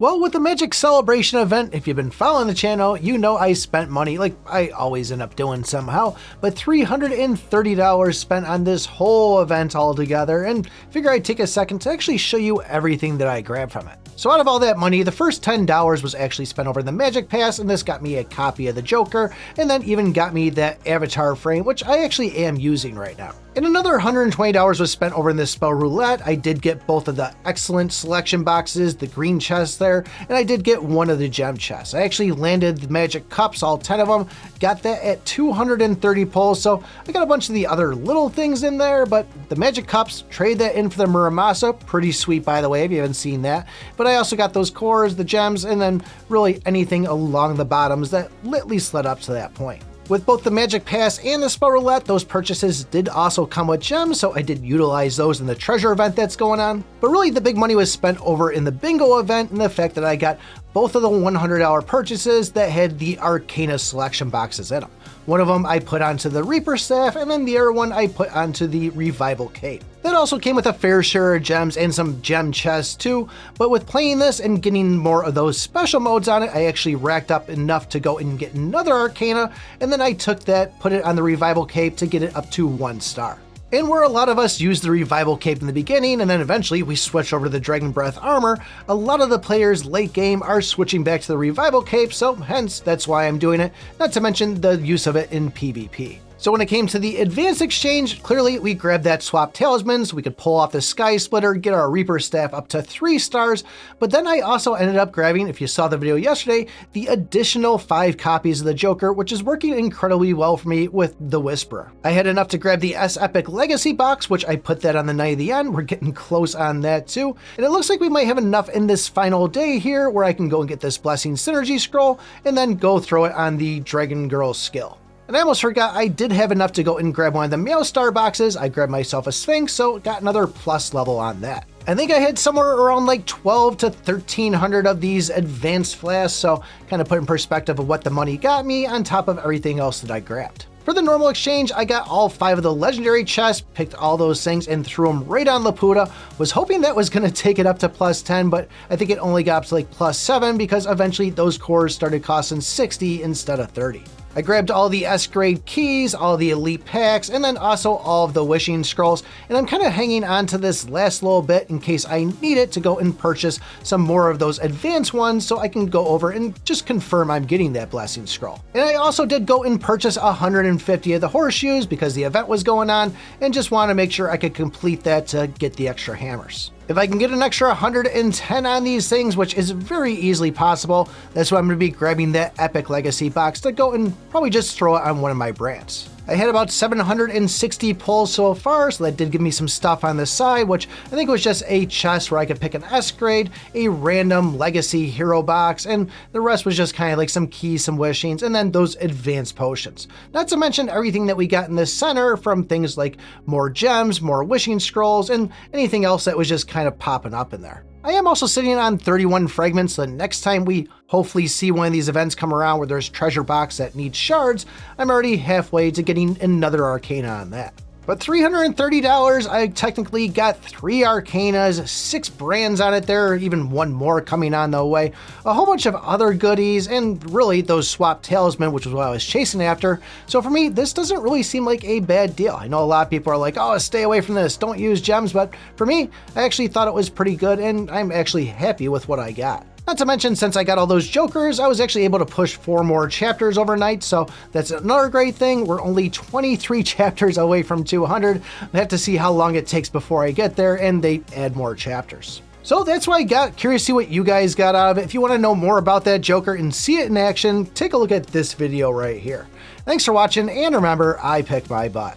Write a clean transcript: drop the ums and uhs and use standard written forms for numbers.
Well, with the Magic Celebration event, if you've been following the channel, you know I spent money, like I always end up doing somehow, but $330 spent on this whole event altogether, and figure I'd take a second to actually show you everything that I grabbed from it. So out of all that money, the first $10 was actually spent over the Magic Pass, and this got me a copy of the Joker, and then even got me that avatar frame, which I actually am using right now. And another $120 was spent over in this spell roulette. I did get both of the excellent selection boxes, the green chests there, and I did get one of the gem chests. I actually landed the magic cups, all 10 of them, got that at 230 pulls, so I got a bunch of the other little things in there, but the magic cups, trade that in for the Muramasa, pretty sweet by the way if you haven't seen that. But I also got those cores, the gems, and then really anything along the bottoms that at least led up to that point. With both the Magic Pass and the Spell Roulette, those purchases did also come with gems, so I did utilize those in the treasure event that's going on. But really the big money was spent over in the bingo event, and the fact that I got both of the $100 purchases that had the Arcana selection boxes in them. One of them I put onto the Reaper Staff, and then the other one I put onto the Revival Cape. That also came with a fair share of gems and some gem chests too, but with playing this and getting more of those special modes on it, I actually racked up enough to go and get another Arcana, and then I took that, put it on the Revival Cape to get it up to 1 star. And where a lot of us used the Revival Cape in the beginning, and then eventually we switched over to the Dragon Breath Armor, a lot of the players late game are switching back to the Revival Cape, so hence that's why I'm doing it, not to mention the use of it in PvP. So when it came to the Advanced Exchange, clearly we grabbed that Swap Talisman so we could pull off the Sky Splitter, get our Reaper Staff up to 3 stars, but then I also ended up grabbing, if you saw the video yesterday, the additional 5 copies of the Joker, which is working incredibly well for me with the Whisperer. I had enough to grab the S-Epic Legacy box, which I put that on the night of the end. We're getting close on that too, and it looks like we might have enough in this final day here where I can go and get this Blessing Synergy Scroll, and then go throw it on the Dragon Girl skill. And I almost forgot, I did have enough to go and grab one of the Meow Star boxes. I grabbed myself a Sphinx, so got another plus level on that. I think I had somewhere around like 12 to 1300 of these advanced flasks, so kind of put in perspective of what the money got me on top of everything else that I grabbed. For the normal exchange, I got all 5 of the legendary chests, picked all those things and threw them right on Laputa. Was hoping that was going to take it up to plus 10, but I think it only got up to like plus 7 because eventually those cores started costing 60 instead of 30. I grabbed all the S-grade keys, all the elite packs, and then also all of the wishing scrolls, and I'm kind of hanging on to this last little bit in case I need it to go and purchase some more of those advanced ones so I can go over and just confirm I'm getting that blessing scroll. And I also did go and purchase 150 of the horseshoes because the event was going on and just want to make sure I could complete that to get the extra hammers. If I can get an extra 110 on these things, which is very easily possible, that's why I'm going to be grabbing that Epic Legacy box to go and probably just throw it on one of my brands. I had about 760 pulls so far, so that did give me some stuff on the side, which I think was just a chest where I could pick an S grade, a random legacy hero box, and the rest was just kind of like some keys, some wishings, and then those advanced potions. Not to mention everything that we got in the center from things like more gems, more wishing scrolls, and anything else that was just kind of popping up in there. I am also sitting on 31 fragments, so the next time we hopefully see one of these events come around where there's treasure box that needs shards, I'm already halfway to getting another Arcana on that. But $330, I technically got 3 Arcanas, 6 brands on it there, even one more coming on the way, a whole bunch of other goodies, and really those swap talisman, which was what I was chasing after. So for me, this doesn't really seem like a bad deal. I know a lot of people are like, oh, stay away from this, don't use gems, but for me, I actually thought it was pretty good, and I'm actually happy with what I got. Not to mention, since I got all those Jokers, I was actually able to push 4 more chapters overnight, so that's another great thing. We're only 23 chapters away from 200. I have to see how long it takes before I get there, and they add more chapters. So that's what I got. Curious to see what you guys got out of it. If you want to know more about that Joker and see it in action, take a look at this video right here. Thanks for watching, and remember, I pick my butt.